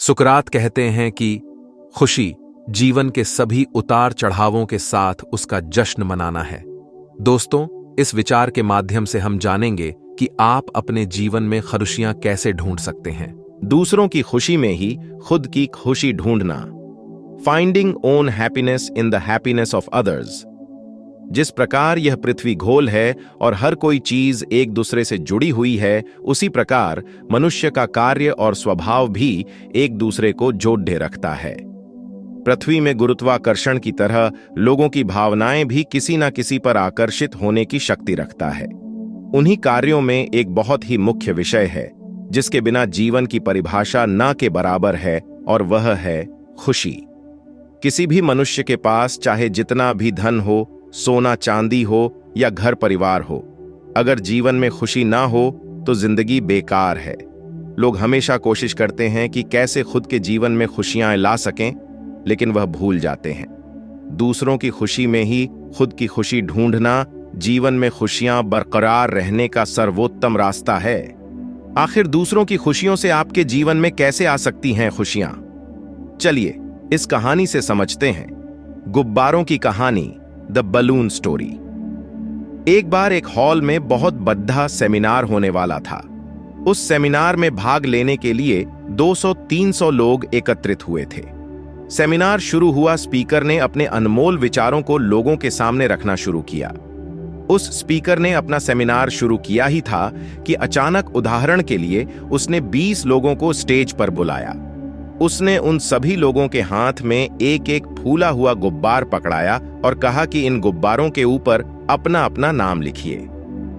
सुकरात कहते हैं कि खुशी जीवन के सभी उतार चढ़ावों के साथ उसका जश्न मनाना है। दोस्तों, इस विचार के माध्यम से हम जानेंगे कि आप अपने जीवन में खुशियां कैसे ढूंढ सकते हैं। दूसरों की खुशी में ही खुद की खुशी ढूंढना। Finding own happiness in the happiness of others. जिस प्रकार यह पृथ्वी गोल है और हर कोई चीज एक दूसरे से जुड़ी हुई है, उसी प्रकार मनुष्य का कार्य और स्वभाव भी एक दूसरे को जोड़े रखता है। पृथ्वी में गुरुत्वाकर्षण की तरह लोगों की भावनाएं भी किसी न किसी पर आकर्षित होने की शक्ति रखता है। उन्हीं कार्यों में एक बहुत ही मुख्य विषय है जिसके बिना जीवन की परिभाषा न के बराबर है, और वह है खुशी। किसी भी मनुष्य के पास चाहे जितना भी धन हो, सोना चांदी हो या घर परिवार हो, अगर जीवन में खुशी ना हो तो जिंदगी बेकार है। लोग हमेशा कोशिश करते हैं कि कैसे खुद के जीवन में खुशियां ला सकें, लेकिन वह भूल जाते हैं दूसरों की खुशी में ही खुद की खुशी ढूंढना जीवन में खुशियां बरकरार रहने का सर्वोत्तम रास्ता है। आखिर दूसरों की खुशियों से आपके जीवन में कैसे आ सकती हैं खुशियां? चलिए इस कहानी से समझते हैं। गुब्बारों की कहानी, द बलून स्टोरी। एक बार एक हॉल में बहुत बड़ा सेमिनार होने वाला था। उस सेमिनार में भाग लेने के लिए 200-300 लोग एकत्रित हुए थे। सेमिनार शुरू हुआ, स्पीकर ने अपने अनमोल विचारों को लोगों के सामने रखना शुरू किया। उस स्पीकर ने अपना सेमिनार शुरू किया ही था कि अचानक, उदाहरण के लिए, उसने 20 लोगों को स्टेज पर बुलाया। उसने उन सभी लोगों के हाथ में एक एक फूला हुआ गुब्बार पकड़ाया और कहा कि इन गुब्बारों के ऊपर अपना अपना नाम लिखिए।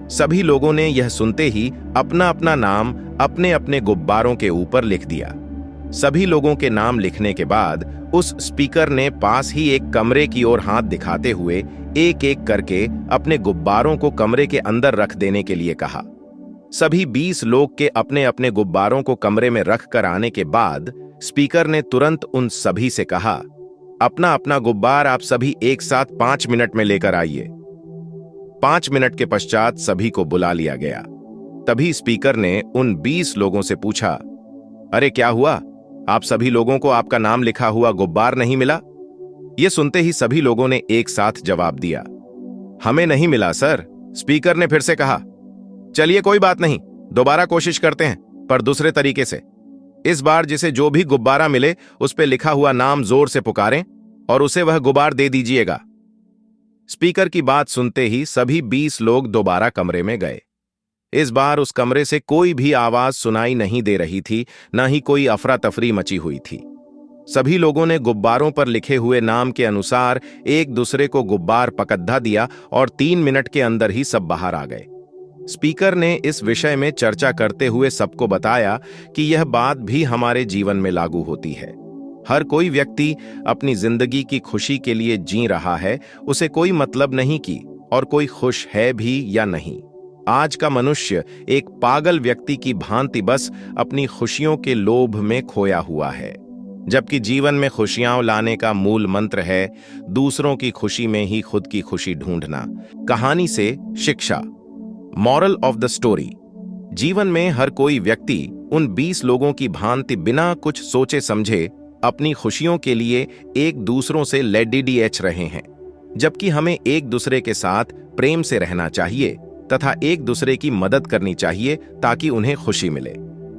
सभी लोगों ने यह सुनते ही अपना अपना नाम अपने अपने गुब्बारों के ऊपर लिख दिया। सभी लोगों के नाम लिखने के बाद उस स्पीकर ने पास ही एक कमरे की ओर हाथ दिखाते हुए एक एक करके अपने गुब्बारों को कमरे के अंदर रख देने के लिए कहा। सभी 20 लोग के अपने अपने गुब्बारों को कमरे में रख कर आने के बाद स्पीकर ने तुरंत उन सभी से कहा, अपना अपना गुब्बार आप सभी एक साथ 5 मिनट में लेकर आइए। 5 मिनट के पश्चात सभी को बुला लिया गया। तभी स्पीकर ने उन 20 लोगों से पूछा, अरे क्या हुआ, आप सभी लोगों को आपका नाम लिखा हुआ गुब्बार नहीं मिला? यह सुनते ही सभी लोगों ने एक साथ जवाब दिया, हमें नहीं मिला सर। स्पीकर ने फिर से कहा, चलिए कोई बात नहीं, दोबारा कोशिश करते हैं, पर दूसरे तरीके से। इस बार जिसे जो भी गुब्बारा मिले उस पे लिखा हुआ नाम जोर से पुकारें और उसे वह गुब्बार दे दीजिएगा। स्पीकर की बात सुनते ही सभी 20 लोग दोबारा कमरे में गए। इस बार उस कमरे से कोई भी आवाज सुनाई नहीं दे रही थी, न ही कोई अफरा तफरी मची हुई थी। सभी लोगों ने गुब्बारों पर लिखे हुए नाम के अनुसार एक दूसरे को गुब्बार पकड़ा दिया और 3 मिनट के अंदर ही सब बाहर आ गए। स्पीकर ने इस विषय में चर्चा करते हुए सबको बताया कि यह बात भी हमारे जीवन में लागू होती है। हर कोई व्यक्ति अपनी जिंदगी की खुशी के लिए जी रहा है, उसे कोई मतलब नहीं कि और कोई खुश है भी या नहीं। आज का मनुष्य एक पागल व्यक्ति की भांति बस अपनी खुशियों के लोभ में खोया हुआ है, जबकि जीवन में खुशियां लाने का मूल मंत्र है दूसरों की खुशी में ही खुद की खुशी ढूंढना। कहानी से शिक्षा। Moral of the story. जीवन में हर कोई व्यक्ति उन 20 लोगों की भांति बिना कुछ सोचे समझे अपनी खुशियों के लिए एक दूसरों से लेडीडीएच रहे हैं, जबकि हमें एक दूसरे के साथ प्रेम से रहना चाहिए तथा एक दूसरे की मदद करनी चाहिए ताकि उन्हें खुशी मिले।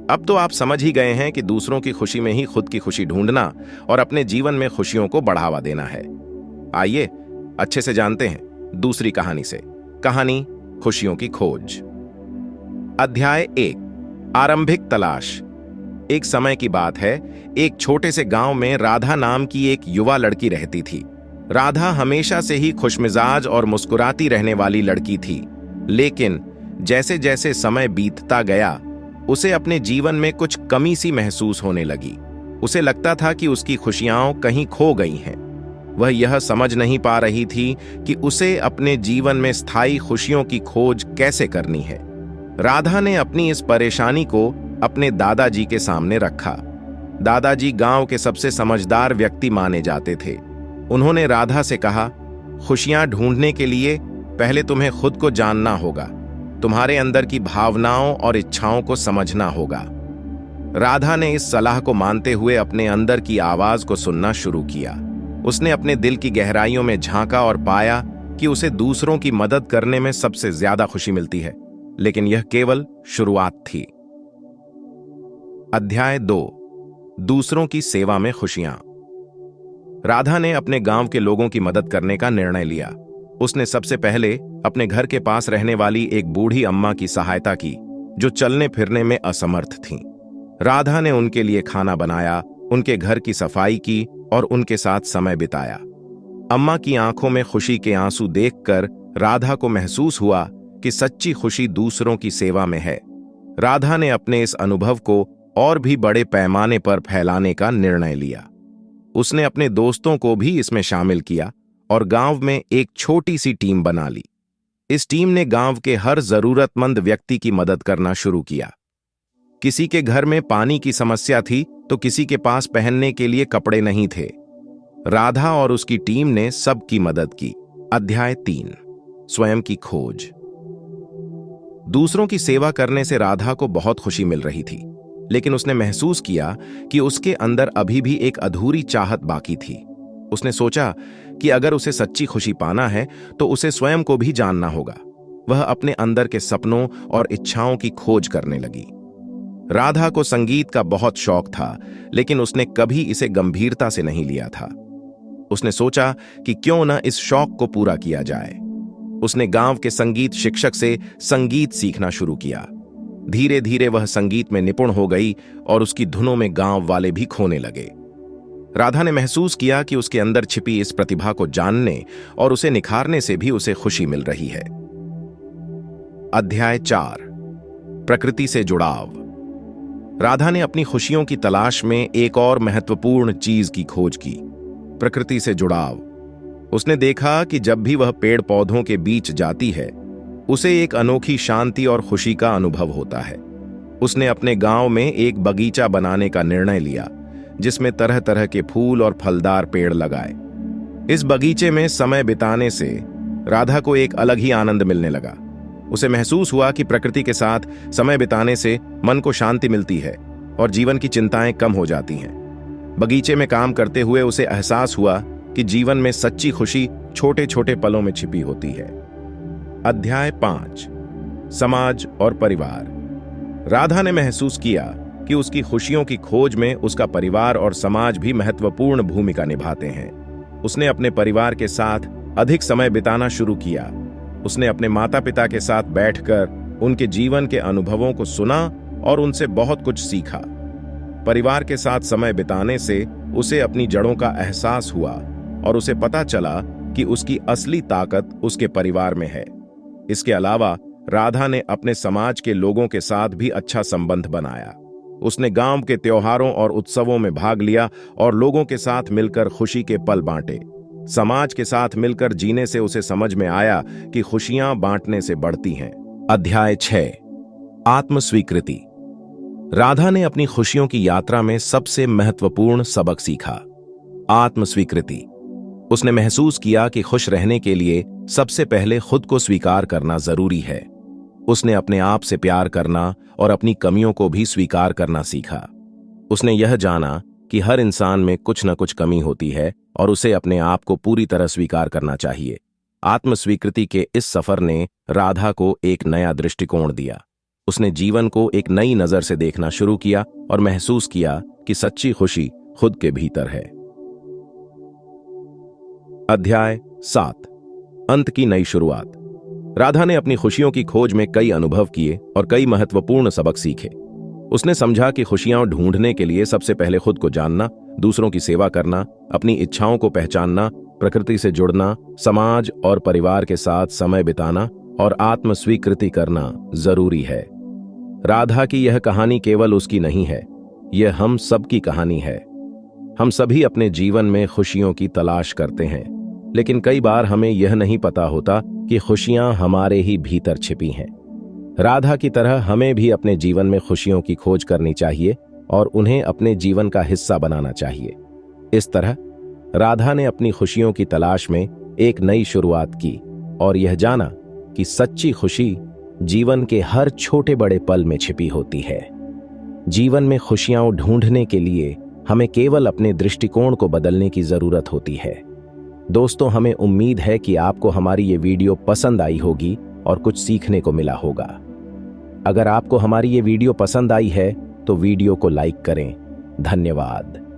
अब तो आप समझ ही गए हैं कि दूसरों की खुशी में ही खुद की खुशी ढूंढना और अपने जीवन में खुशियों को बढ़ावा देना है। आइए अच्छे से जानते हैं दूसरी कहानी से। कहानी खुशियों की खोज। अध्याय 1, आरंभिक तलाश। एक समय की बात है, एक छोटे से गांव में राधा नाम की एक युवा लड़की रहती थी। राधा हमेशा से ही खुशमिजाज और मुस्कुराती रहने वाली लड़की थी, लेकिन जैसे जैसे समय बीतता गया उसे अपने जीवन में कुछ कमी सी महसूस होने लगी। उसे लगता था कि उसकी खुशियां कहीं खो गई हैं। वह यह समझ नहीं पा रही थी कि उसे अपने जीवन में स्थायी खुशियों की खोज कैसे करनी है। राधा ने अपनी इस परेशानी को अपने दादाजी के सामने रखा। दादाजी गांव के सबसे समझदार व्यक्ति माने जाते थे। उन्होंने राधा से कहा, खुशियां ढूंढने के लिए पहले तुम्हें खुद को जानना होगा, तुम्हारे अंदर की भावनाओं और इच्छाओं को समझना होगा। राधा ने इस सलाह को मानते हुए अपने अंदर की आवाज को सुनना शुरू किया। उसने अपने दिल की गहराइयों में झांका और पाया कि उसे दूसरों की मदद करने में सबसे ज्यादा खुशी मिलती है, लेकिन यह केवल शुरुआत थी। अध्याय 2, दूसरों की सेवा में खुशियां। राधा ने अपने गांव के लोगों की मदद करने का निर्णय लिया। उसने सबसे पहले अपने घर के पास रहने वाली एक बूढ़ी अम्मा की सहायता की, जो चलने फिरने में असमर्थ थीं। राधा ने उनके लिए खाना बनाया, उनके घर की सफाई की और उनके साथ समय बिताया। अम्मा की आंखों में खुशी के आंसू देखकर राधा को महसूस हुआ कि सच्ची खुशी दूसरों की सेवा में है। राधा ने अपने इस अनुभव को और भी बड़े पैमाने पर फैलाने का निर्णय लिया। उसने अपने दोस्तों को भी इसमें शामिल किया और गांव में एक छोटी सी टीम बना ली। इस टीम ने गांव के हर जरूरतमंद व्यक्ति की मदद करना शुरू किया। किसी के घर में पानी की समस्या थी तो किसी के पास पहनने के लिए कपड़े नहीं थे। राधा और उसकी टीम ने सबकी मदद की। अध्याय 3, स्वयं की खोज। दूसरों की सेवा करने से राधा को बहुत खुशी मिल रही थी, लेकिन उसने महसूस किया कि उसके अंदर अभी भी एक अधूरी चाहत बाकी थी। उसने सोचा कि अगर उसे सच्ची खुशी पाना है तो उसे स्वयं को भी जानना होगा। वह अपने अंदर के सपनों और इच्छाओं की खोज करने लगी। राधा को संगीत का बहुत शौक था, लेकिन उसने कभी इसे गंभीरता से नहीं लिया था। उसने सोचा कि क्यों न इस शौक को पूरा किया जाए। उसने गांव के संगीत शिक्षक से संगीत सीखना शुरू किया। धीरे धीरे वह संगीत में निपुण हो गई और उसकी धुनों में गांव वाले भी खोने लगे। राधा ने महसूस किया कि उसके अंदर छिपी इस प्रतिभा को जानने और उसे निखारने से भी उसे खुशी मिल रही है। अध्याय 4, प्रकृति से जुड़ाव। राधा ने अपनी खुशियों की तलाश में एक और महत्वपूर्ण चीज की खोज की, प्रकृति से जुड़ाव। उसने देखा कि जब भी वह पेड़ पौधों के बीच जाती है, उसे एक अनोखी शांति और खुशी का अनुभव होता है। उसने अपने गांव में एक बगीचा बनाने का निर्णय लिया, जिसमें तरह तरह के फूल और फलदार पेड़ लगाए। इस बगीचे में समय बिताने से राधा को एक अलग ही आनंद मिलने लगा। उसे महसूस हुआ कि प्रकृति के साथ समय बिताने से मन को शांति मिलती है और जीवन की चिंताएं कम हो जाती हैं। बगीचे में काम करते हुए उसे एहसास हुआ कि जीवन में सच्ची खुशी छोटे छोटे पलों में छिपी होती है। अध्याय 5, समाज और परिवार। राधा ने महसूस किया कि उसकी खुशियों की खोज में उसका परिवार और समाज भी महत्वपूर्ण भूमिका निभाते हैं। उसने अपने परिवार के साथ अधिक समय बिताना शुरू किया। उसने अपने माता पिता के साथ बैठकर उनके जीवन के अनुभवों को सुना और उनसे बहुत कुछ सीखा। परिवार के साथ समय बिताने से उसे अपनी जड़ों का एहसास हुआ और उसे पता चला कि उसकी असली ताकत उसके परिवार में है। इसके अलावा राधा ने अपने समाज के लोगों के साथ भी अच्छा संबंध बनाया। उसने गांव के त्योहारों और उत्सवों में भाग लिया और लोगों के साथ मिलकर खुशी के पल बांटे। समाज के साथ मिलकर जीने से उसे समझ में आया कि खुशियां बांटने से बढ़ती हैं। अध्याय 6, आत्मस्वीकृति। राधा ने अपनी खुशियों की यात्रा में सबसे महत्वपूर्ण सबक सीखा, आत्मस्वीकृति। उसने महसूस किया कि खुश रहने के लिए सबसे पहले खुद को स्वीकार करना जरूरी है। उसने अपने आप से प्यार करना और अपनी कमियों को भी स्वीकार करना सीखा। उसने यह जाना कि हर इंसान में कुछ न कुछ कमी होती है और उसे अपने आप को पूरी तरह स्वीकार करना चाहिए। आत्मस्वीकृति के इस सफर ने राधा को एक नया दृष्टिकोण दिया। उसने जीवन को एक नई नजर से देखना शुरू किया और महसूस किया कि सच्ची खुशी खुद के भीतर है। अध्याय 7, अंत की नई शुरुआत। राधा ने अपनी खुशियों की खोज में कई अनुभव किए और कई महत्वपूर्ण सबक सीखे। उसने समझा कि खुशियां ढूंढने के लिए सबसे पहले खुद को जानना, दूसरों की सेवा करना, अपनी इच्छाओं को पहचानना, प्रकृति से जुड़ना, समाज और परिवार के साथ समय बिताना और आत्मस्वीकृति करना जरूरी है। राधा की यह कहानी केवल उसकी नहीं है, यह हम सबकी कहानी है। हम सभी अपने जीवन में खुशियों की तलाश करते हैं, लेकिन कई बार हमें यह नहीं पता होता कि खुशियां हमारे ही भीतर छिपी हैं। राधा की तरह हमें भी अपने जीवन में खुशियों की खोज करनी चाहिए और उन्हें अपने जीवन का हिस्सा बनाना चाहिए। इस तरह राधा ने अपनी खुशियों की तलाश में एक नई शुरुआत की और यह जाना कि सच्ची खुशी जीवन के हर छोटे बड़े पल में छिपी होती है। जीवन में खुशियां ढूंढने के लिए हमें केवल अपने दृष्टिकोण को बदलने की जरूरत होती है। दोस्तों, हमें उम्मीद है कि आपको हमारी ये वीडियो पसंद आई होगी और कुछ सीखने को मिला होगा। अगर आपको हमारी ये वीडियो पसंद आई है तो वीडियो को लाइक करें। धन्यवाद।